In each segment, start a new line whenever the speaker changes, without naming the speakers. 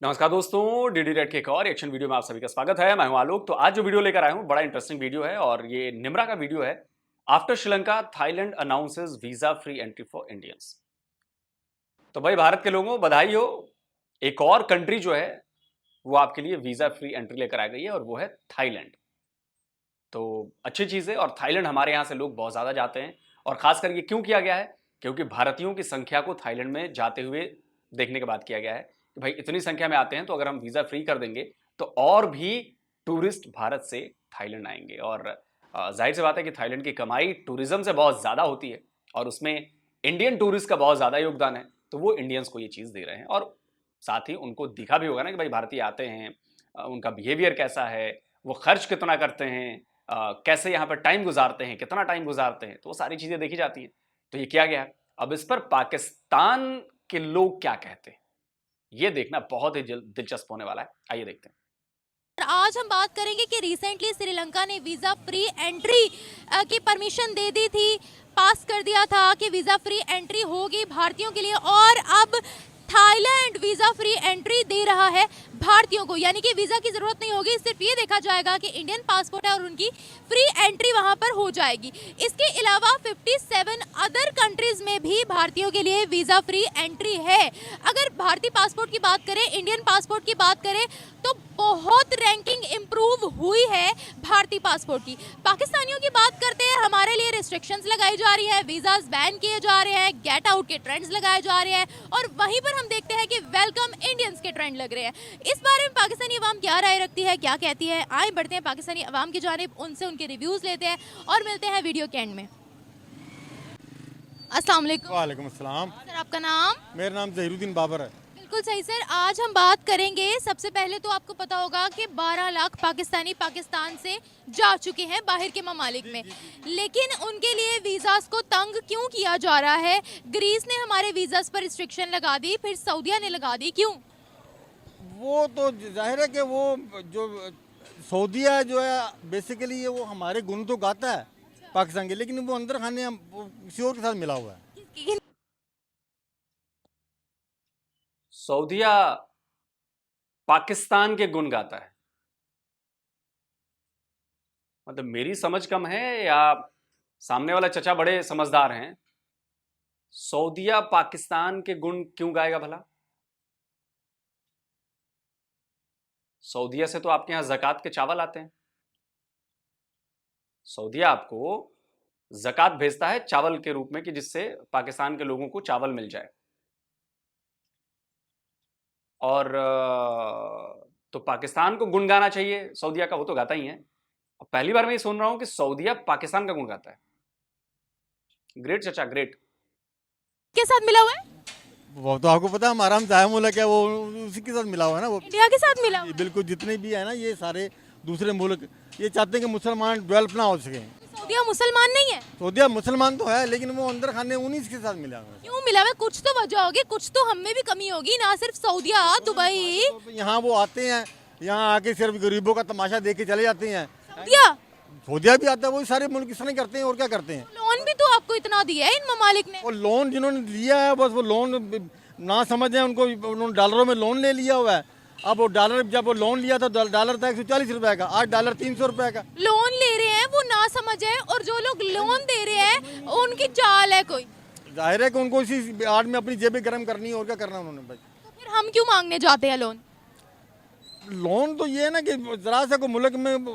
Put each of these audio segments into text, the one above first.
नमस्कार दोस्तों, DD red के एक और एक्शन वीडियो में आप सभी का स्वागत है। मैं हूं आलोक। तो आज जो वीडियो लेकर आया हूं बड़ा इंटरेस्टिंग वीडियो है और ये निम्रा का वीडियो है। After Sri Lanka Thailand announces visa free entry for Indians. तो भाई भारत के लोगों बधाई हो, एक और कंट्री जो है वो आपके लिए वीजा फ्री एंट्री लेकर आ गई है और वो है थाईलैंड। तो अच्छी चीज है और थाईलैंड हमारे यहाँ से लोग बहुत ज्यादा जाते हैं और खासकर ये क्यों किया गया है, क्योंकि भारतीयों की संख्या को थाईलैंड में जाते हुए देखने के बाद किया गया है कि भाई इतनी संख्या में आते हैं तो अगर हम वीजा फ्री कर देंगे तो और भी टूरिस्ट भारत से थाईलैंड आएंगे। और जाहिर सी बात है कि थाईलैंड की कमाई टूरिज्म से बहुत ज्यादा होती है और उसमें इंडियन टूरिस्ट का बहुत ज्यादा योगदान है। तो वो इंडियंस को ये चीज दे रहे हैं और साथ ही उनको दिखा भी होगा ना कि भाई भारतीय आते हैं, उनका बिहेवियर कैसा है, वो खर्च कितना करते हैं, कैसे यहाँ पर टाइम गुजारते हैं, कितना टाइम गुजारते हैं, तो वो सारी चीजें देखी जाती हैं। तो ये किया गया। अब इस पर पाकिस्तान के लोग क्या कहते हैं ये देखना बहुत ही दिलचस्प होने वाला है। आइए देखते हैं।
आज हम बात करेंगे कि रिसेंटली श्रीलंका ने वीजा फ्री एंट्री की परमिशन दे दी थी, पास कर दिया था कि वीजा फ्री एंट्री होगी भारतीयों के लिए, और अब थाईलैंड वीजा फ्री एंट्री दे रहा है भारतीयों को, यानी कि वीजा की जरूरत नहीं होगी। सिर्फ ये देखा जाएगा कि इंडियन पासपोर्ट है और उनकी फ्री एंट्री वहां पर हो जाएगी। इसके अलावा 57 अदर कंट्रीज में भी भारतीयों के लिए वीजा फ्री एंट्री है। अगर भारतीय पासपोर्ट की बात करें, इंडियन पासपोर्ट की बात करें, तो बहुत रैंकिंग इंप्रूव हुई है भारतीय पासपोर्ट की। पाकिस्तानियों की बात करते हैं, हमारे लिए रिस्ट्रिक्शंस लगाई जा रही है, वीजाज बैन किए जा रहे हैं, गेट आउट के ट्रेंड्स लगाए जा रहे हैं, और वहीं पर हम देखते हैं कि वेलकम इंडियंस के ट्रेंड लग रहे हैं। इस बारे में पाकिस्तानी अवाम क्या राय रखती है, क्या कहती है, आए बढ़ते हैं पाकिस्तानी अवाम की जानिब, उनसे उनके रिव्यूज लेते हैं और मिलते हैं वीडियो के एंड में। अस्सलाम वालेकुम।
वालेकुम अस्सलाम।
सर आपका नाम?
मेरा नाम जहीरुद्दीन बाबर है।
बिल्कुल सही सर। आज हम बात करेंगे, सबसे पहले तो आपको पता होगा कि 12 लाख पाकिस्तानी पाकिस्तान से जा चुके हैं बाहर के ममालिक में, लेकिन उनके लिए वीज़ास को तंग क्यों किया जा रहा है? ग्रीस ने हमारे वीज़ास पर रिस्ट्रिक्शन लगा दी, फिर सऊदीया ने लगा दी, क्यों?
वो तो जाहिर है कि वो जो सऊदीया जो है बेसिकली ये वो हमारे गुण तो गाता है पाकिस्तान के, लेकिन वो अंदर खाने किसी और के साथ मिला हुआ है।
सऊदीया पाकिस्तान के गुण गाता है, मतलब मेरी समझ कम है या सामने वाला चचा बड़े समझदार हैं? सऊदीया पाकिस्तान के गुण क्यों गाएगा भला? सऊदीया से तो आपके यहां ज़कात के चावल आते हैं। सऊदीया आपको ज़कात भेजता है चावल के रूप में कि जिससे पाकिस्तान के लोगों को चावल मिल जाए। और तो पाकिस्तान को गुण गाना चाहिए सऊदीया का, वो तो गाता ही है। पहली बार मैं ये सुन रहा हूं कि सऊदीया पाकिस्तान का गुण गाता है। ग्रेट चचा, ग्रेट।
के साथ मिला हुआ है?
वो तो आपको पता है हमारा हम जाए मुल्क है, वो उसी के साथ मिला हुआ है ना। वो
इंडिया के साथ मिला हुआ है?
बिल्कुल, जितने भी है ना ये सारे दूसरे मुल्क ये चाहते हैं कि मुसलमान डेवलप ना हो सके।
सऊदीया मुसलमान नहीं है?
सऊदीया मुसलमान तो है, लेकिन वो अंदर खाने उन्हीं के साथ मिला हुआ है।
क्यों मिला हुआ है? कुछ तो वजह होगी, कुछ तो हम में भी कमी होगी ना। सिर्फ सऊदीया, दुबई,
तो यहाँ वो आते हैं, यहाँ आके सिर्फ गरीबों का तमाशा देख के चले जाते हैं।
सऊदीया
भी आता है, वही सारे मुल्क इस तरह करते हैं और क्या करते हैं।
लोन भी तो आपको इतना दिया है इन ममालिक ने।
वो लोन जिन्होंने लिया है बस वो लोन ना समझ है उनको, उन्होंने डॉलरों में लोन ले लिया हुआ है। अब वो डॉलर, जब वो लोन लिया था डॉलर था 140 रुपए का, आज डॉलर 300 रुपए का।
लोन ले रहे हैं वो ना समझ है, और जो लोग लोन दे रहे हैं उनकी चाल है कोई।
जाहिर है कि उनको इसी आड़ में अपनी जेबें गर्म करनी है और क्या करना उन्होंने भाई।
तो फिर हम क्यों मांगने जाते हैं लोन?
लोन तो ये है ना कि जरा सा को मुल्क में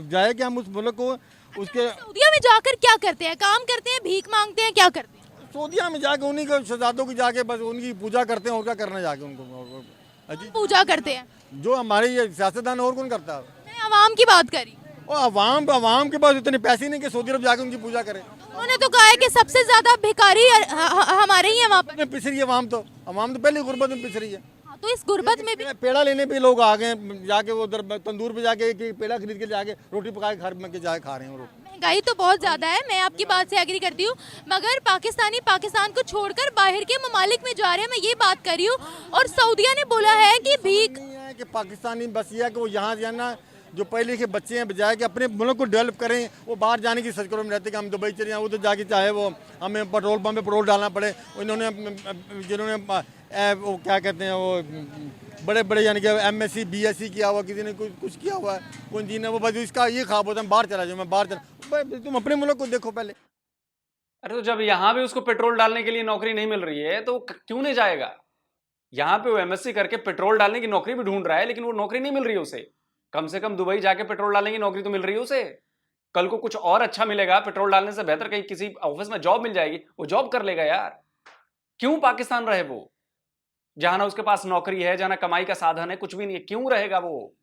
जाए कि हम उस मुल्क को उसके।
सऊदीया में जाकर क्या करते हैं? काम करते हैं, भीख मांगते हैं, क्या करते हैं?
सऊदीया में जाके उन्हीं के शहजादों की जाके बस उनकी पूजा करते हैं और क्या करना जाके उनको। अजी
पूजा करते हैं
जो हमारे ये सियासतदान और कौन करता है?
मैं अवाम की बात करी।
और अवाम के पास इतने पैसे नहीं कि सऊदी अरब जाके उनकी पूजा करे।
उन्होंने तो कहा है कि सबसे ज्यादा भिखारी हमारे ही है वहाँ पर।
पिस रही है अवाम तो पहले गुर्बत में पिस रही है।
तो इस गुर्बत में भी
पेड़ा लेने पे लोग आ गए, जाके वो उधर तंदूर पे जाके कि पेड़ा खरीद के जाके रोटी पका के घर में के जाके खा रहे हैं।
महंगाई तो बहुत ज्यादा है, मैं आपकी बात से एग्री करती हूँ, मगर पाकिस्तानी पाकिस्तान को छोड़कर बाहर के ममालिक में जा रहे हैं, मैं ये बात कर रही हूँ। और सऊदीया ने बोला है कि भीख
नहीं है कि पाकिस्तानी बस ये है कि वो यहाँ जाना जो पढ़े लिखे बच्चे हैं बजाय कि अपने मुल्क को डेवलप करें, वो बाहर जाने की सचकरों में रहते कि हम दुबई चले जाएँ, उधर जाके चाहे वो हमें पेट्रोल पंप पे पेट्रोल डालना पड़े। इन्होंने जिन्होंने वो क्या कहते हैं वो बड़े बड़े यानी कि MSc BSc किया हुआ, किसी ने कुछ किया हुआ है, वो इंजीनियर, वो बस इसका ये ख्वाब होता है बाहर चला जाऊँ, मैं बाहर चला। तुम अपने मुल्क को देखो पहले।
अरे तो जब यहां भी उसको पेट्रोल डालने के लिए नौकरी नहीं मिल रही है तो क्यों नहीं जाएगा? यहां पे वो MSc करके पेट्रोल डालने की नौकरी भी ढूंढ रहा है, लेकिन वो नौकरी नहीं मिल रही है उसे। कम से कम दुबई जाके पेट्रोल डालने की नौकरी तो मिल रही है उसे। कल को कुछ और अच्छा मिलेगा, पेट्रोल डालने से बेहतर कहीं किसी ऑफिस में जॉब मिल जाएगी, वो जॉब कर लेगा यार। क्यों पाकिस्तान रहे वो, जहां ना उसके पास नौकरी है, जहां ना कमाई का साधन है, कुछ भी नहीं है, क्यों रहेगा वो?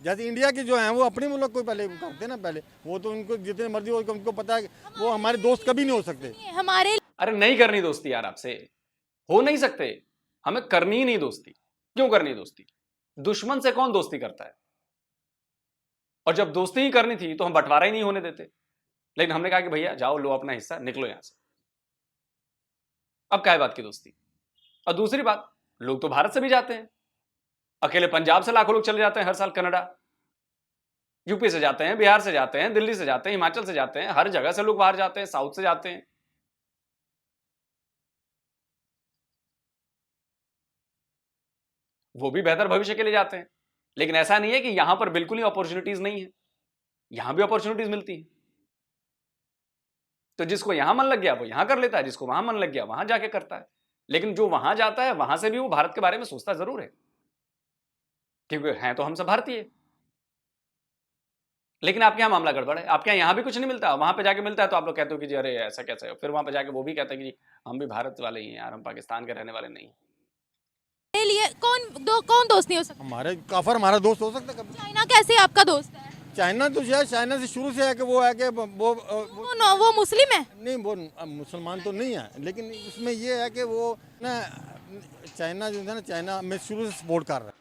जैसे इंडिया के जो हैं वो अपने मुल्क को पहले करते हैं ना, पहले वो तो उनको जितने मर्जी हो उनको पता है कि वो हमारे दोस्त कभी नहीं हो सकते।
हमारे
अरे नहीं करनी दोस्ती यार, आपसे हो नहीं सकते, हमें करनी ही नहीं दोस्ती। क्यों करनी दोस्ती? दुश्मन से कौन दोस्ती करता है? और जब दोस्ती ही करनी थी तो हम बंटवारा ही नहीं होने देते, लेकिन हमने कहा कि भैया जाओ, लो अपना हिस्सा, निकलो यहां से। अब क्या है बात की दोस्ती? और दूसरी बात, लोग तो भारत से भी जाते हैं, अकेले पंजाब से लाखों लोग चले जाते हैं हर साल कनाडा, यूपी से जाते हैं, बिहार से जाते हैं, दिल्ली से जाते हैं, हिमाचल से जाते हैं, हर जगह से लोग बाहर जाते हैं, साउथ से जाते हैं। वो भी बेहतर भविष्य के लिए जाते हैं। लेकिन ऐसा नहीं है कि यहां पर बिल्कुल ही अपॉर्चुनिटीज नहीं है, यहां भी अपॉर्चुनिटीज मिलती है। तो जिसको यहां मन लग गया वो यहां कर लेता है, जिसको वहां मन लग गया वहां जाके करता है। लेकिन जो वहां जाता है वहां से भी वो भारत के बारे में सोचता जरूर है, क्योंकि हैं तो हम सब भारतीय। लेकिन आपके यहाँ मामला गड़बड़ है, आपके यहाँ भी कुछ नहीं मिलता, वहां पे जाके मिलता है तो आप लोग कहते हो कि जी अरे ऐसा कैसे हो, फिर वहां पे जाके वो भी कहते हैं कि जी हम भी भारत वाले ही हैं यार, हम पाकिस्तान के रहने वाले नहीं।
लिए कौन दोस्त नहीं हो सकता?
हमारे काफर हमारा दोस्त हो सकता है कभी।
चाइना कैसे आपका दोस्त है?
चाइना तो शायद चाइना से शुरू से है कि वो है कि
वो मुस्लिम है?
नहीं, वो मुसलमान तो नहीं है, लेकिन उसमें ये है कि वो ना चाइना जो है ना, चाइना में शुरू से सपोर्ट कर रहा है।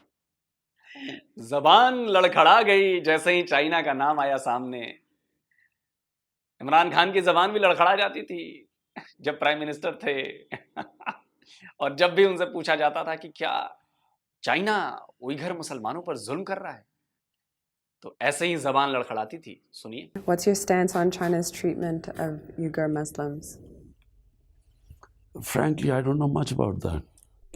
जबान लड़खड़ा गई जैसे ही चाइना का नाम आया सामने। इमरान खान की जबान भी लड़खड़ा जाती थी जब प्राइम मिनिस्टर थे और जब भी उनसे पूछा जाता था कि क्या चाइना उइघर मुसलमानों पर जुल्म कर रहा है, तो ऐसे ही जबान लड़खड़ाती थी। सुनिए।
What's your stance on China's treatment of Uyghur Muslims?
Frankly, I don't know much about that.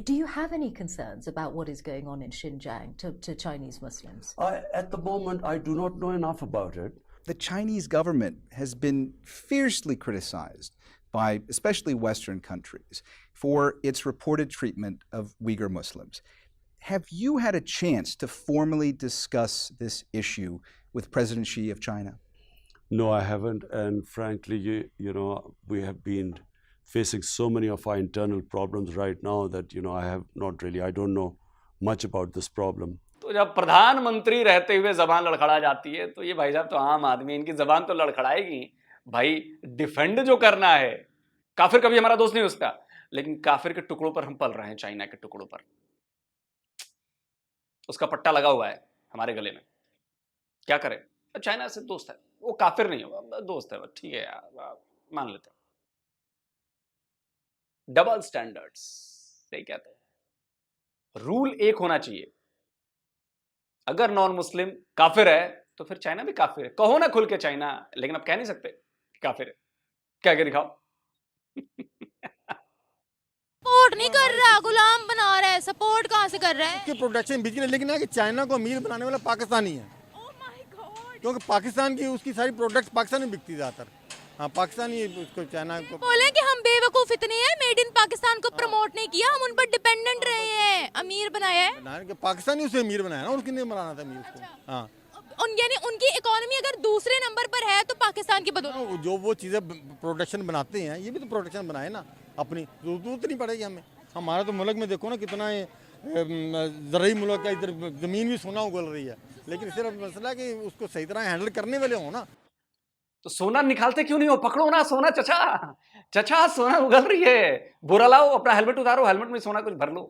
Do you have any concerns about what is going on in Xinjiang to Chinese Muslims?
At the moment, I do not know enough about it.
The Chinese government has been fiercely criticized by especially Western countries for its reported treatment of Uyghur Muslims. Have you had a chance to formally discuss this issue with President Xi of China?
No, I haven't. And frankly, we have been facing so many of our internal problems right now that, I don't know much about this problem.
तो जब प्रधानमंत्री रहते हुए जबान लड़खड़ा जाती है तो ये भाई साहब तो आम आदमी, इनकी जबान तो लड़खड़ाएगी भाई। डिफेंड जो करना है, काफिर कभी हमारा दोस्त नहीं हो सकता, लेकिन काफिर के टुकड़ों पर हम पल रहे हैं, चाइना के टुकड़ों पर। उसका पट्टा लगा हुआ है हमारे गले में, क्या करें? चाइना से दोस्त है, वो काफिर नहीं होगा, दोस्त है, ठीक है यार, मान लेते हैं। डबल स्टैंडर्ड्स, सही कहते हैं। रूल एक होना चाहिए, अगर नॉन मुस्लिम काफिर है तो फिर चाइना भी काफिर है। कहो ना खुल के चाइना, लेकिन अब कह नहीं सकते काफिर है, क्या के दिखाओ।
सपोर्ट नहीं कर रहा, गुलाम बना रहा है, सपोर्ट कहां से कर रहा है?
उसकी प्रोटेक्शन बिक रही है, लेकिन है कि चाइना को अमीर बनाने वाला पाकिस्तानी है। क्योंकि पाकिस्तान की उसकी सारी प्रोडक्ट्स पाकिस्तान में बिकती ज़्यादातर। हाँ, पाकिस्तानी उसको चाइना को
बोले कि हम बेवकूफ इतने हैं, मेड इन पाकिस्तान को प्रमोट नहीं किया, हम उन पर डिपेंडेंट रहे हैं, अमीर बनाया है।
पाकिस्तानी उसे अमीर बनाया ना, और किसने बनाना था अमीर उसको? हाँ,
यानी उनकी इकोनॉमी अगर दूसरे नंबर पर है तो पाकिस्तान की बदौलत।
जो वो चीज़ें प्रोडक्शन बनाते हैं, ये भी तो प्रोडक्शन बनाए ना अपनी, जरूरत नहीं पड़ेगी हमें। हमारा तो मुल्क में देखो ना कितना ज़रूरी मुल्क है, इधर ज़मीन भी सोना उगल रही है, लेकिन सिर्फ मसला कि उसको सही तरह हैंडल करने वाले हो ना।
तो सोना निकालते क्यों नहीं हो? पकड़ो ना सोना, चचा चचा, सोना उगल रही है, बुरा लाओ, अपना हेलमेट उतारो, हेलमेट में सोना कुछ भर लो।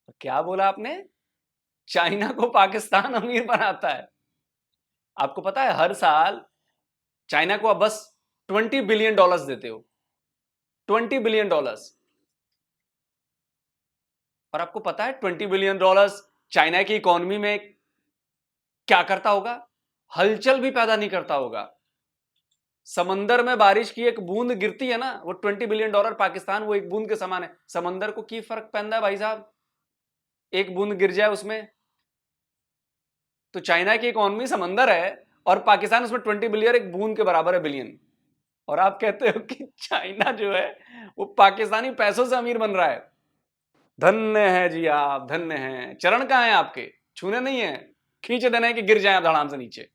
तो क्या बोला आपने? चाइना को पाकिस्तान अमीर बनाता है। आपको पता है हर साल चाइना को आप बस $20 बिलियन देते हो, $20 बिलियन। और आपको पता है $20 बिलियन चाइना की इकोनॉमी में क्या करता होगा? हलचल भी पैदा नहीं करता होगा। समंदर में बारिश की एक बूंद गिरती है ना, वो $20 बिलियन पाकिस्तान वो एक बूंद के समान है। समंदर को की फर्क पैंदा है भाई साहब, एक बूंद गिर जाए उसमें। तो चाइना की इकोनॉमी समंदर है और पाकिस्तान उसमें 20 बिलियन एक बूंद के बराबर है, बिलियन। और आप कहते हो कि चाइना जो है वो पाकिस्तानी पैसों से अमीर बन रहा है। धन्य है जी आप, धन्य हैं। चरण कहां है आपके? छूने नहीं है, खींच देना है कि गिर जाए आप धड़ाम से नीचे।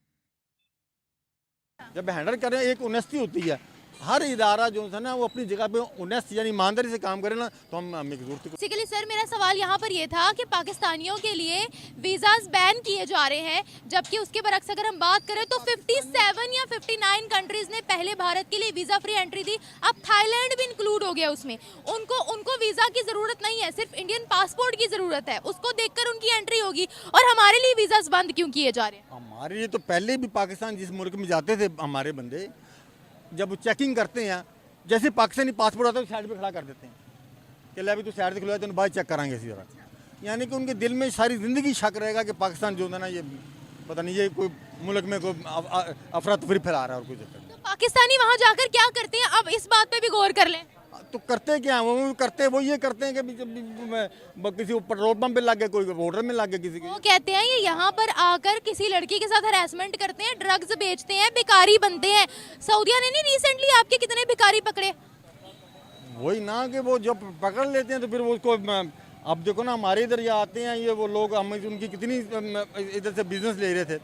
जब हैंडल कर रहे हैं, एक ऑनेस्टी होती है। हर इदारा जो है ना वो अपनी जगह पे ऑनेस्ट यानी ईमानदारी से काम करे ना, तो हमें जरूरत है।
बेसिकली सर मेरा सवाल यहाँ पर ये था कि पाकिस्तानियों के लिए वीज़ाज बैन किए जा रहे हैं, जबकि उसके बरक्स अगर हम बात करें तो 57 या 59 कंट्रीज ने पहले भारत के लिए वीज़ा फ्री एंट्री दी। अब थाईलैंड भी इंक्लूड हो गया उसमें। उनको वीज़ा की ज़रूरत नहीं है, सिर्फ इंडियन पासपोर्ट की ज़रूरत है। उसको देखकर उनकी एंट्री होगी। और हमारे लिए वीज़ाज बंद क्यों किए जा रहे हैं?
हमारे लिए तो पहले भी पाकिस्तान जिस मुल्क में जाते थे हमारे बंदे, जब वो चेकिंग करते हैं, जैसे पाकिस्तानी पासपोर्ट आता है साइड पे खड़ा कर देते हैं कि ले अभी तो साइड से खुलवाए तो बाद चेक कराएंगे इसी तरह। यानी कि उनके दिल में सारी ज़िंदगी शक रहेगा कि पाकिस्तान जो है ना, ये पता नहीं ये कोई मुल्क में कोई अफरा तफरी फैला रहा है और कोई चक्कर।
तो पाकिस्तानी वहाँ जाकर क्या करते हैं, अब इस बात पे भी गौर कर लें।
तो करते क्या हैं वो? करते वो ये करते हैं कि किसी पेट्रोल पंप पे लग गए, कोई होटल में लग गए किसी के।
वो कहते हैं ये यहाँ पर आकर किसी लड़की के साथ हरासमेंट करते हैं, ड्रग्स बेचते हैं, भिखारी बनते हैं। सऊदिया ने नहीं रिसेंटली आपके कितने भिखारी पकड़े?
वही ना कि वो जब पकड़ लेते हैं तो फिर वो उसको अब देखो ना, हमारे इधर ये आते हैं ये वो लोग, हम उनकी कितनी इधर से बिजनेस ले रहे थे।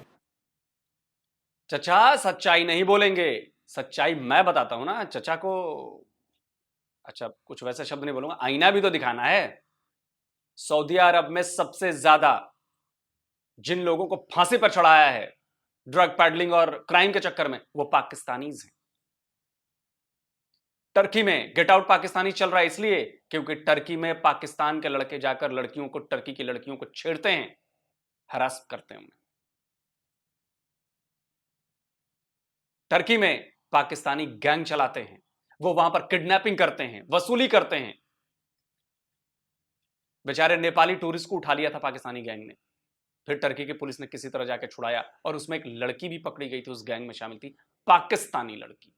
चचा सच्चाई नहीं बोलेंगे, सच्चाई मैं बताता हूं ना चचा को। अच्छा कुछ वैसे शब्द नहीं बोलूंगा, आईना भी तो दिखाना है। सऊदी अरब में सबसे ज्यादा जिन लोगों को फांसी पर चढ़ाया है ड्रग पैडलिंग और क्राइम के चक्कर में, वो पाकिस्तानीज हैं। टर्की में गेट आउट पाकिस्तानी चल रहा है इसलिए क्योंकि टर्की में पाकिस्तान के लड़के जाकर लड़कियों को, टर्की की लड़कियों को छेड़ते हैं, हरास करते हैं उन्हें। टर्की में पाकिस्तानी गैंग चलाते हैं, वो वहां पर किडनैपिंग करते हैं, वसूली करते हैं। बेचारे नेपाली टूरिस्ट को उठा लिया था पाकिस्तानी गैंग ने, फिर टर्की की पुलिस ने किसी तरह जाके छुड़ाया और उसमें एक लड़की भी पकड़ी गई थी, उस गैंग में शामिल थी, पाकिस्तानी लड़की।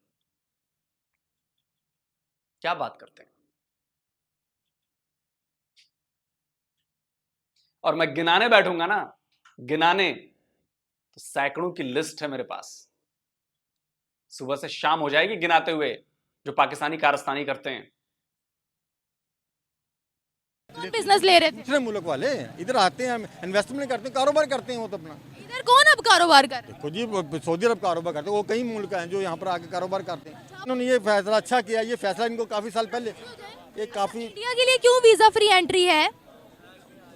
क्या बात करते हैं। और मैं गिनाने बैठूंगा ना, गिनाने, तो सैकड़ों की लिस्ट है मेरे पास। सुबह से शाम हो जाएगी गिनाते हुए जो पाकिस्तानी कारस्तानी करते हैं।
बिजनेस ले रहे थे
दूसरे मुल्क वाले इधर आते हैं, इन्वेस्टमेंट करते हैं, कारोबार करते हैं वो तो अपना।
इधर कौन अब कारोबार कर रहे हैं?
देखो जी, वो सऊदी अरब कारोबार करते हैं, वो कई मुल्क हैं जो यहाँ पर आके कारोबार करते हैं। उन्होंने ये फैसला अच्छा किया, ये फैसला इनको काफ़ी साल पहले, ये काफ़ी।
इंडिया के लिए क्यों वीजा फ्री एंट्री है?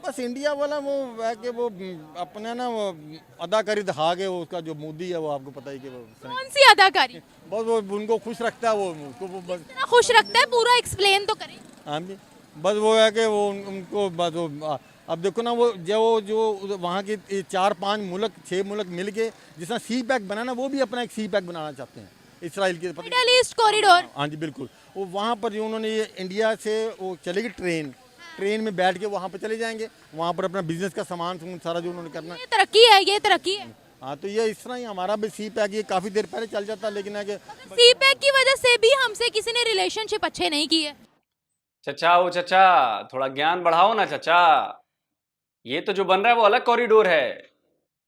बस इंडिया वाला वो है कि वो अपने ना वो अदाकारी दिखा के, वो उसका जो मोदी है वो आपको पता ही कि वो
कौन सी अदाकारी?
बस वो उनको खुश रखता है, वो उसको वो बस।
इतना खुश रखता है, पूरा एक्सप्लेन तो करें।
हाँ जी, बस वो है कि वो उनको बस वो अब देखो ना, वो जो वहाँ के 4-5 मुल्क 6 मुल्क मिल के जिसना सी पैक बनाना, वो भी अपना एक सी पैक बनाना चाहते हैं इसराइल के।
Middle east corridor.
हाँ जी बिल्कुल, वो वहाँ पर जो उन्होंने ये इंडिया से वो चलेगी ट्रेन में बैठ के वहाँ पर चले जाएंगे, वहाँ पर अपना बिजनेस का सामान सारा जो उन्होंने करना है।
ये तरक्की है, ये तरक्की है।
हाँ, तो ये इस तरह ही हमारा भी सी पैक ये काफ़ी देर पहले चल जाता, लेकिन है कि
सी पैक की वजह से भी हमसे किसी ने रिलेशनशिप अच्छे नहीं किए।
चचा ओ चचा, थोड़ा ज्ञान बढ़ाओ ना चचा। ये तो जो बन रहा है वो अलग कॉरिडोर है।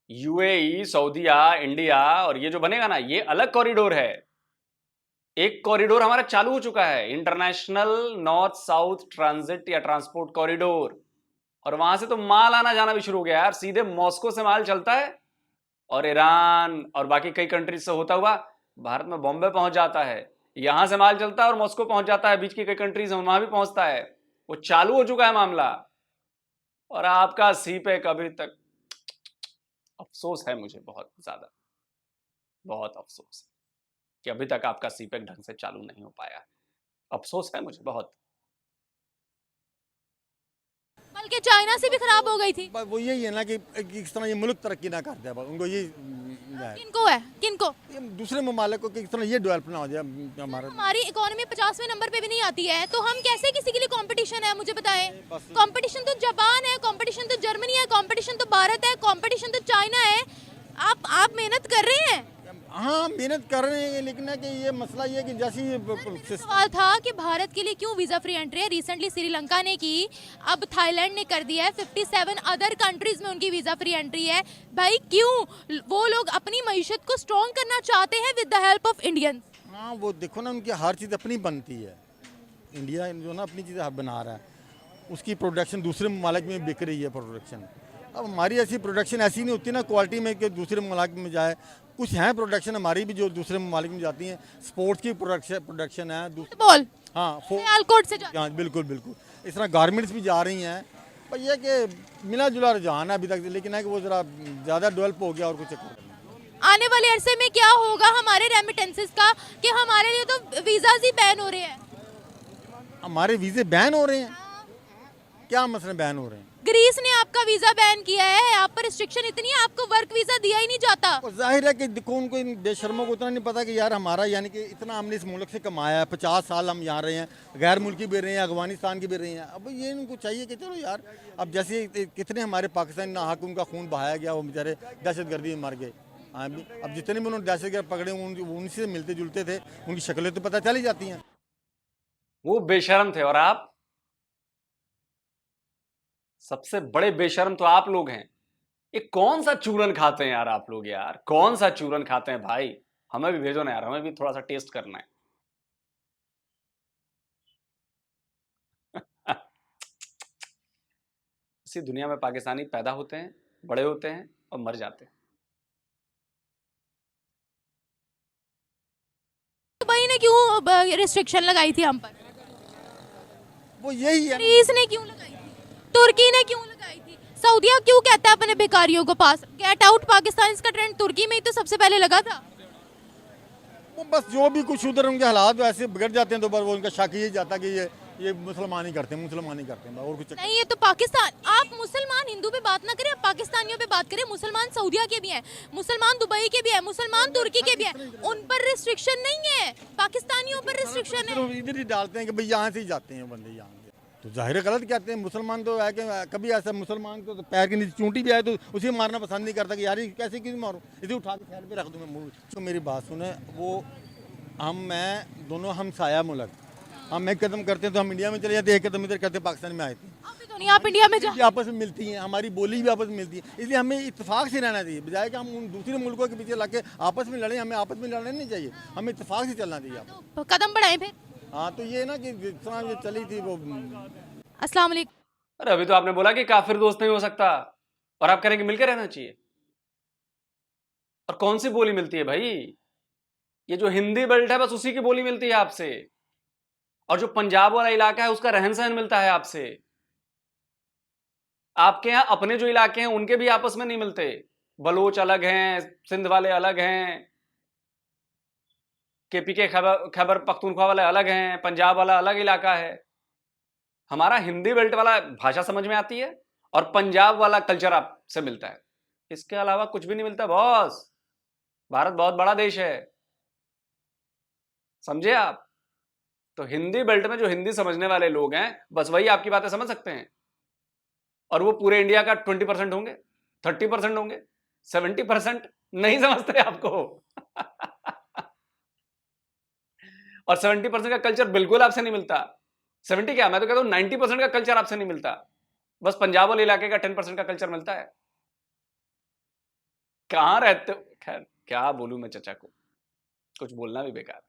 यूएई, सऊदीया, इंडिया, और ये जो बनेगा ना ये अलग कॉरिडोर है। एक कॉरिडोर हमारा चालू हो चुका है, इंटरनेशनल नॉर्थ साउथ ट्रांजिट या ट्रांसपोर्ट कॉरिडोर, और वहां से तो माल आना जाना भी शुरू हो गया यार। सीधे मॉस्को से माल चलता है और ईरान और बाकी कई कंट्रीज से होता हुआ भारत में बॉम्बे पहुंच जाता है। यहां से माल चलता है और मॉस्को पहुंच जाता है, बीच की कई कंट्रीज हैं वहां भी पहुंचता है। वो चालू हो चुका है मामला। और आपका सी पैक अभी तक, अफसोस है मुझे बहुत ज्यादा, बहुत अफसोस है कि अभी तक आपका सी पैक ढंग से चालू नहीं हो पाया। अफसोस है मुझे बहुत।
बल्कि चाइना से भी खराब हो गई थी।
बस वो यही है ना कि किस तरह ये मुल्क तरक्की ना कर जाए, बस उनको ये है।
किनको है, किनको?
ये दूसरे ममालिक को किस तरह ये डेवलप ना हो जाए हमारा।
हमारी इकोनॉमी 50वें नंबर पे भी नहीं आती है, तो हम कैसे किसी के लिए कंपटीशन है? मुझे बताएं। कंपटीशन तो जापान है, कंपटीशन तो जर्मनी है, कंपटीशन तो भारत है, कंपटीशन तो चाइना है। आप मेहनत कर रहे हैं।
हाँ, मेहनत कर रहे हैं, लेकिन है कि ये मसला ये है कि जैसे
सवाल था कि भारत के लिए क्यों वीजा फ्री एंट्री है। रिसेंटली श्रीलंका ने की, अब थाईलैंड ने कर दिया है, 57 अदर कंट्रीज में उनकी वीजा फ्री एंट्री है। भाई क्यों? वो लोग अपनी मईशत को स्ट्रॉन्ग करना चाहते हैं with the help of Indians.
हाँ, वो देखो ना, उनकी हर चीज़ अपनी बनती है। इंडिया जो ना अपनी चीज़ें बना रहा है, उसकी प्रोडक्शन दूसरे ममालिक में बिक रही है प्रोडक्शन। अब हमारी ऐसी प्रोडक्शन ऐसी नहीं होती ना क्वालिटी में कि दूसरे ममालिक में जाए। कुछ हैं प्रोडक्शन हमारी भी जो दूसरे ममालिक में जाती हैं। स्पोर्ट्स की प्रोडक्शन है,
फुटबॉल,
हाँ,
सियालकोट से
हाँ, बिल्कुल बिल्कुल। इस तरह गारमेंट्स भी जा रही हैं, पर यह कि मिला जुला रुझान है अभी तक, लेकिन है कि वो ज़रा ज़्यादा डेवलप हो गया और कुछ चक्कर नहीं।
आने वाले अरसे में क्या होगा हमारे रेमिटेंसेस का, कि हमारे लिए तो वीज़ाज ही बैन हो रहे हैं।
हमारे वीज़े बैन हो रहे हैं? क्या मसले बैन हो रहे हैं?
ग्रीस ने आपका वीजा बैन किया है, आप पर रिस्ट्रिक्शन इतनी है, आपको वर्क वीजा दिया ही नहीं जाता।
और जाहिर है कि देखो, उनको इन बेशर्मों को उतना नहीं पता कि यार हमारा यानी कि इतना हमने इस मुल्क से कमाया है, 50 साल हम यहाँ रहे हैं, गैर मुल्की भी रहे हैं, अफगानिस्तान की भी रहे हैं। अब ये इनको चाहिए कि चलो यार, अब जैसे कितने हमारे पाकिस्तानी नाहक उनका खून बहाया गया, वो बेचारे दहशतगर्दी में मर गए। अब जितने भी उन्होंने दहशतगर्द पकड़े उनसे मिलते जुलते थे, उनकी शक्लें तो पता चल ही जाती हैं।
वो बेशर्म थे और आप सबसे बड़े बेशर्म तो आप लोग हैं। ये कौन सा चूरन खाते हैं यार आप लोग, यार कौन सा चूरन खाते हैं भाई? हमें भी भेजो ना यार, हमें भी थोड़ा सा टेस्ट करना है। इसी दुनिया में पाकिस्तानी पैदा होते हैं, बड़े होते हैं और मर जाते हैं।
दुबई ने क्यों रिस्ट्रिक्शन लगाई थी हम पर?
वो यही है।
ग्रीस ने क्यों लगाई थी? तुर्की ने क्यों लगाई थी? सऊदीया क्यों कहता है अपने बेकारियों को पास? गेट आउट पाकिस्तान का ट्रेंड तुर्की में ही तो सबसे पहले लगा था।
वो बस जो भी कुछ उधर उनके हालात ऐसे बिगड़ जाते हैं तो वो उनका शक ये जाता कि ये मुसलमान ही करते हैं और कुछ
नहीं। ये तो पाकिस्तान, आप मुसलमान हिंदू पे बात ना करें, आप पाकिस्तानियों पे बात करें। मुसलमान सऊदीया के भी हैं, मुसलमान दुबई के भी हैं, मुसलमान तुर्की के भी हैं, उन पर रिस्ट्रिक्शन नहीं है, पाकिस्तानियों पर रिस्ट्रिक्शन है।
इधर ही डालते हैं कि भाई यहाँ से ही जाते हैं बंदे, यहाँ से तो जाहिर गलत कहते हैं। मुसलमान तो है कि कभी ऐसा मुसलमान को तो पैर के नीचे चूंटी भी आए तो उसे मारना पसंद नहीं करता कि यार ये कैसे क्यों मारूं, इसे उठा के साइड पे रख दूं मैं मुंह। तो मेरी बात सुने, वो मैं दोनों हम साया मुल्क, हम एक कदम करते हैं तो हम इंडिया में चले जाते हैं, एक कदम इधर करते पाकिस्तान में आए थे।
अभी तो नहीं, आप इंडिया में
ये आपस में मिलती हैं, हमारी बोली भी आपस में मिलती है, इसलिए हमें इत्तेफाक से रहना चाहिए, बजाय कि हम उन दूसरे मुल्कों के पीछे लगे आपस में लड़ें। हमें आपस में लड़ना नहीं चाहिए, हमें इत्तेफाक से चलना चाहिए।
तो कदम बढ़ाएं फिर।
हाँ, तो ये ना कि जिस तरह ये चली थी वो।
अस्सलाम वालेकुम।
अरे अभी तो आपने बोला कि काफिर दोस्त नहीं हो सकता, और आप करेंगे मिलकर रहना चाहिए। और कौन सी बोली मिलती है भाई? ये जो हिंदी बेल्ट है बस उसी की बोली मिलती है आपसे, और जो पंजाब वाला इलाका है उसका रहन सहन मिलता है आपसे। आपके यहां अपने जो इलाके हैं उनके भी आपस में नहीं मिलते। बलोच अलग हैं, सिंध वाले अलग हैं, केपी के खैबर पख्तूनख्वा वाले अलग हैं, पंजाब वाला अलग इलाका है। हमारा हिंदी बेल्ट वाला भाषा समझ में आती है और पंजाब वाला कल्चर आपसे मिलता है, इसके अलावा कुछ भी नहीं मिलता बॉस। भारत बहुत बड़ा देश है, समझे आप? तो हिंदी बेल्ट में जो हिंदी समझने वाले लोग हैं बस वही आपकी बातें समझ सकते हैं, और वो पूरे इंडिया का 20% होंगे, 30% होंगे, 70% नहीं समझते आपको। और 70% का कल्चर बिल्कुल आपसे नहीं मिलता। 70 क्या, मैं तो कहता हूं 90% का कल्चर आपसे नहीं मिलता, बस पंजाब वाले इलाके का 10% का कल्चर मिलता है। कहां रहते हो? खैर क्या बोलूं मैं चचा को, कुछ बोलना भी बेकार।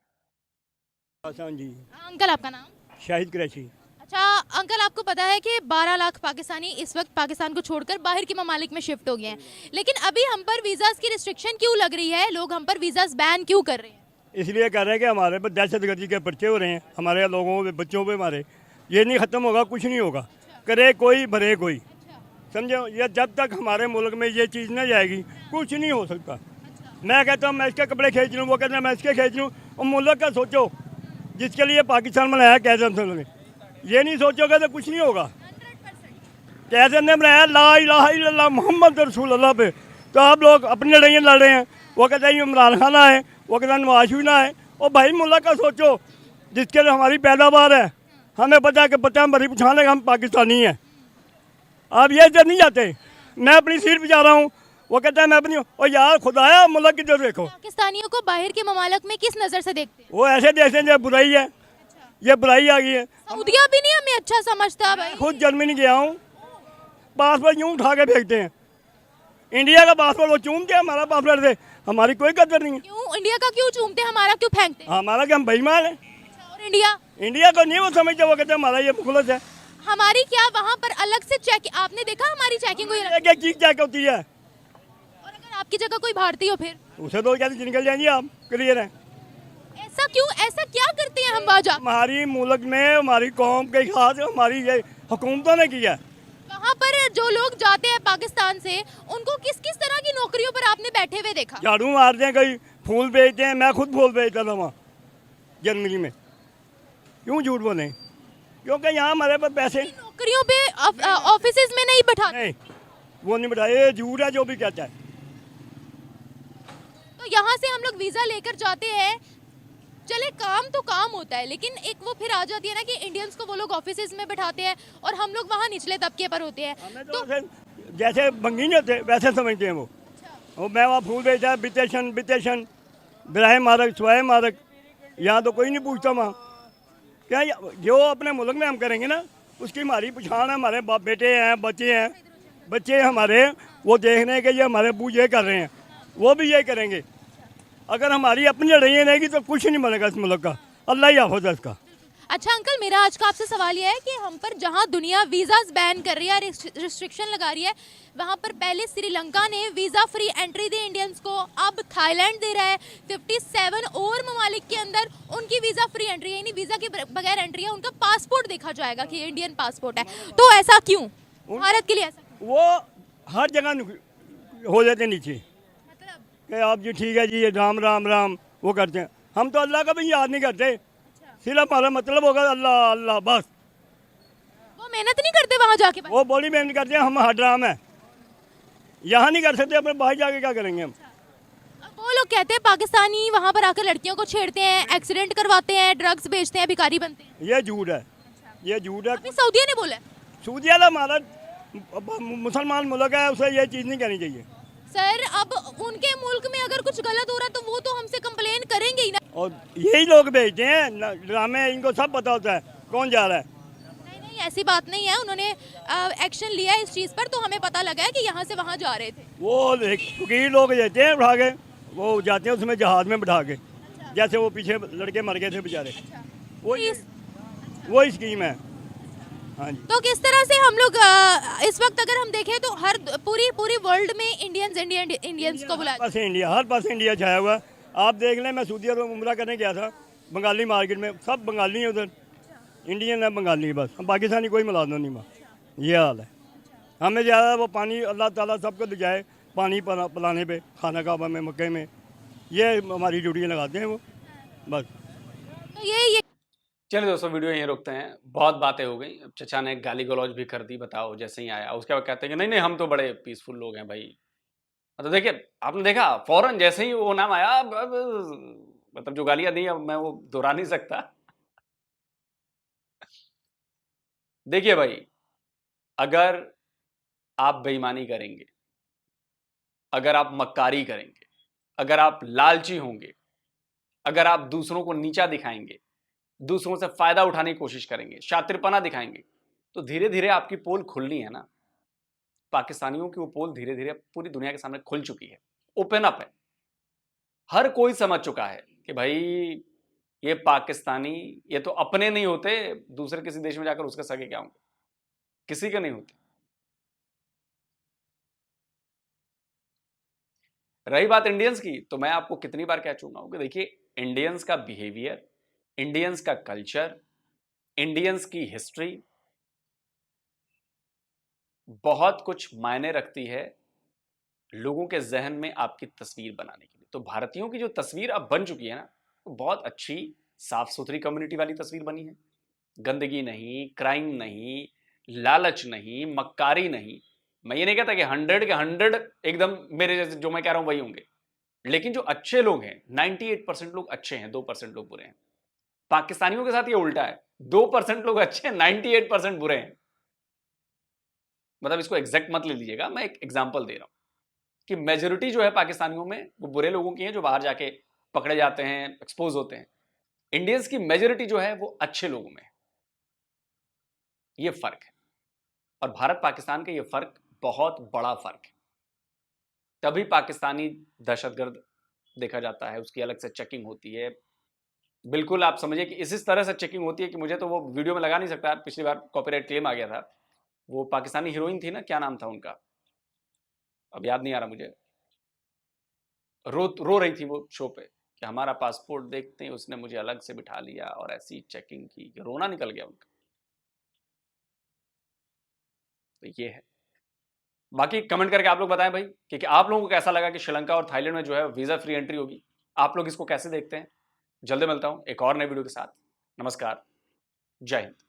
आसान जी।
अंकल आपका नाम?
शाहिद कुरैशी।
अच्छा अंकल, आपको पता है कि 12 लाख पाकिस्तानी इस वक्त पाकिस्तान को छोड़कर बाहर के ममालिक में शिफ्ट हो गए हैं, लेकिन अभी हम पर वीज़ास की रिस्ट्रिक्शन क्यों लग रही है? लोग हम पर वीज़ास बैन क्यों कर रहे हैं?
इसलिए कर रहे हैं कि हमारे पर दहशतगर्दी के पर्चे हो रहे हैं, हमारे लोगों पे, बच्चों पे हमारे। ये नहीं ख़त्म होगा, कुछ नहीं होगा। करे कोई भरे कोई, समझो। ये जब तक हमारे मुल्क में ये चीज़ नहीं जाएगी कुछ नहीं हो सकता। मैं कहता हूँ मैं इसके कपड़े खींच लूँ, वो कहते हैं मैं इसके खींच लूँ। और मुल्क का सोचो, जिसके लिए पाकिस्तान बनाया कैद ने, ये नहीं सोचोगे तो कुछ नहीं होगा। कैसे ने बनाया ला इलाहा इल्लल्लाह मोहम्मद रसूलुल्लाह पे, तो आप लोग अपनी लड़ाइयाँ लड़ रहे हैं। वो कहते हैं इमरान खान आए, वो कहते हैं नवाज शरीफ आए। और भाई मुल्ला का सोचो, जिसके लिए हमारी पैदावार है, हमें पता है कि बच्चा मरी पछान लेगा हम पाकिस्तानी हैं। आप ये इधर नहीं जाते, मैं अपनी सीट पे जा रहा हूँ, वो कहता है मैं अपनी, और यार खुदाया मुल्क की तरफ देखो।
पाकिस्तानियों को बाहर के ममालिक में किस नज़र से देखते हैं?
वो ऐसे देखते हैं जब बुराई है, ये बुराई आ गई है।
सऊदिया भी नहीं हमें अच्छा समझता भाई।
खुद जर्मनी गया हूँ, पासपोर्ट यूँ उठा के फेंकते हैं। इंडिया का पासपोर्ट वो चूमते हैं, हमारा पासपोर्ट से हमारी कोई कदर नहीं है।
क्यों इंडिया का क्यों चूमते हैं, हमारा क्यों फेंकते हैं?
हमारा क्या हम बेईमान है?
और इंडिया
इंडिया को नहीं वो समझते, वो कहते हैं हमारा ये मुखलस है।
हमारी क्या वहाँ पर अलग से चेक, आपने देखा हमारी चेकिंग हुई?
एक एक चीज चेक होती है,
और अगर आपकी जगह कोई भारतीय हो फिर
उसे तो कहते निकल जाएंगे आप, क्लियर है।
ऐसा क्यों, ऐसा क्या करते हैं हम वहाँ जा?
हमारी मुल्क में हमारी कौम के खास हमारी ये हुकूमतों ने किया।
वहाँ पर जो लोग जाते हैं पाकिस्तान से, उनको किस किस तरह की नौकरियों पर आपने बैठे हुए देखा?
झाड़ू मारते हैं, कहीं फूल बेचते हैं। मैं खुद फूल बेचता था वहाँ जर्मनी में। क्यों झूठ बोलें? क्योंकि यहाँ हमारे पास पैसे
नौकरियों पे ऑफिसेज में नहीं बैठा।
नहीं, वो नहीं बैठा, ये झूठ है जो भी कहता है।
तो यहाँ से हम लोग वीजा लेकर जाते हैं, चले काम तो काम होता है, लेकिन एक वो फिर आ जाती है ना कि इंडियंस को वो लोग ऑफिसेज में बैठाते हैं और हम लोग वहाँ निचले तबके पर होते हैं।
हमें तो जैसे बंगी नहीं होते वैसे समझते हैं वो मैं वहाँ फूल बेचता है, बितेशन बितेशन बिराह मारक स्वाय मारक, यहाँ तो कोई नहीं पूछता वहाँ। क्या जो अपने मुल्क में हम करेंगे ना, उसकी हमारी पहचान है। हमारे बाप बेटे हैं, बच्चे हमारे, वो देखने के ये हमारे अब्बू ये कर रहे हैं, वो भी ये करेंगे। अगर हमारी अपनी लड़ाइयाँ रहेगी तो कुछ नहीं बनेगा इस मुल्क का। अल्लाह ही हाफ़िज़ है इसका।
अच्छा अंकल, मेरा आज का आपसे सवाल यह है कि हम पर जहां दुनिया वीज़ास बैन कर रही है, रिस्ट्रिक्शन लगा रही है, वहां पर पहले श्रीलंका ने वीज़ा फ्री एंट्री दी इंडियंस को, अब थाईलैंड दे रहा है। 57 और ममालिक के अंदर उनकी वीज़ा फ्री एंट्री, यानी वीज़ा के बगैर एंट्री है, उनका पासपोर्ट देखा जाएगा कि इंडियन पासपोर्ट है। तो ऐसा क्यों भारत के लिए ऐसा?
वो हर जगह हो जाते नीचे
मतलब
कि आप जी ठीक है जी, ये राम राम राम वो करते हैं। हम तो अल्लाह का भी याद नहीं करते, सिर्फ हमारा मतलब होगा अल्लाह अल्लाह बस।
वो मेहनत नहीं करते वहाँ जाके?
वो बॉडी मेहनत करते हैं, हम हड्राम है, यहाँ नहीं कर सकते, अपने बाहर जाके क्या करेंगे हम?
अब वो लोग कहते हैं पाकिस्तानी वहाँ पर आकर लड़कियों को छेड़ते हैं, एक्सीडेंट करवाते हैं, ड्रग्स बेचते हैं, भिखारी बनते हैं।
ये झूठ है, ये झूठ है।
अभी सऊदिया ने बोला है।
सऊदी अरब हमारा मुसलमान मुल्क है, उसे ये चीज़ नहीं कहनी चाहिए।
सर अब उनके मुल्क में अगर कुछ गलत हो रहा है तो वो तो हमसे कंप्लेन करेंगे ही ना।
और यही लोग भेजते हैं ड्रामे, इनको सब पता होता है कौन जा रहा है।
नहीं नहीं, ऐसी बात नहीं है, उन्होंने एक्शन लिया है इस चीज़ पर, तो हमें पता लगा है कि यहाँ से वहाँ जा रहे थे।
वो फकीर लोग देते हैं उठा के, वो जाते हैं उसमें जहाज में बैठा के, जैसे वो पीछे लड़के मर गए थे बेचारे, वही स्कीम है। हाँ जी।
तो किस तरह से हम लोग इस वक्त अगर हम देखें तो हर पूरी वर्ल्ड में इंडियंस को बुलाया।
हर पास इंडिया छाया हुआ है। आप देख लें, मैं सऊदी अरब उम्रा करने गया था, बंगाली मार्केट में सब बंगाली हैं उधर, इंडियन है बंगाली बस, हम पाकिस्तानी कोई मिलाना नहीं वहाँ। ये हाल है। हमें ज़्यादा वो पानी अल्लाह ताला सबको दे जाए, पानी पिलाने पे, खाना काबा में, मक्के में, ये हमारी ड्यूटियाँ लगाते हैं वो बस।
तो ये
चलिए दोस्तों, वीडियो यहीं रोकते हैं, बहुत बातें हो गई। अब चचा ने गाली गलौज भी कर दी, बताओ जैसे ही आया उसके बाद कहते हैं कि नहीं नहीं हम तो बड़े पीसफुल लोग हैं भाई। मतलब देखिए, आपने देखा फौरन जैसे ही वो नाम आया, मतलब जो गालियां दी अब मैं वो दोहरा नहीं सकता। देखिए भाई, अगर आप बेईमानी करेंगे, अगर आप मक्कारी करेंगे, अगर आप लालची होंगे, अगर आप दूसरों को नीचा दिखाएंगे, दूसरों से फायदा उठाने की कोशिश करेंगे, शातिरपना दिखाएंगे, तो धीरे धीरे आपकी पोल खुलनी है ना। पाकिस्तानियों की वो पोल धीरे धीरे पूरी दुनिया के सामने खुल चुकी है, ओपन अप है। हर कोई समझ चुका है कि भाई ये पाकिस्तानी, ये तो अपने नहीं होते, दूसरे किसी देश में जाकर उसके सगे क्या होंगे, किसी के नहीं होते। रही बात इंडियंस की, तो मैं आपको कितनी बार कह चुका हूं कि देखिए, इंडियंस का बिहेवियर, इंडियंस का कल्चर, इंडियंस की हिस्ट्री बहुत कुछ मायने रखती है लोगों के जहन में आपकी तस्वीर बनाने के लिए। तो भारतीयों की जो तस्वीर अब बन चुकी है ना, वो बहुत अच्छी साफ सुथरी कम्युनिटी वाली तस्वीर बनी है। गंदगी नहीं, क्राइम नहीं, लालच नहीं, मक्कारी नहीं। मैं ये नहीं कहता कि 100 के 100 एकदम मेरे जैसे जो मैं कह रहा हूं वही होंगे, लेकिन जो अच्छे लोग हैं 98% लोग अच्छे हैं, 2% लोग बुरे हैं। पाकिस्तानियों के साथ ये उल्टा है, 2% लोग अच्छे हैं, 98% बुरे हैं। मतलब इसको एग्जैक्ट मत ले लीजिएगा, मैं एक एग्जांपल दे रहा हूं कि मेजोरिटी जो है पाकिस्तानियों में वो बुरे लोगों की है, जो बाहर जाके पकड़े जाते हैं, एक्सपोज होते हैं। इंडियंस की मेजोरिटी जो है वो अच्छे लोगों में है। ये फर्क है, और भारत पाकिस्तान का ये फर्क बहुत बड़ा फर्क है। तभी पाकिस्तानी दहशतगर्द देखा जाता है, उसकी अलग से चेकिंग होती है। बिल्कुल आप समझिए कि इस तरह से चेकिंग होती है कि मुझे तो वो वीडियो में लगा नहीं सकता, पिछली बार कॉपीराइट क्लेम आ गया था। वो पाकिस्तानी हीरोइन थी ना, क्या नाम था उनका, अब याद नहीं आ रहा मुझे। रो रही थी वो शो पे कि हमारा पासपोर्ट देखते ही उसने मुझे अलग से बिठा लिया और ऐसी चेकिंग की, रोना निकल गया उनका। तो ये है। बाकी कमेंट करके आप लोग बताएं भाई कि आप लोगों को कैसा लगा कि श्रीलंका और थाईलैंड में जो है वीजा फ्री एंट्री होगी। आप लोग इसको कैसे देखते हैं। जल्दी मिलता हूं एक और नए वीडियो के साथ। नमस्कार, जय हिंद।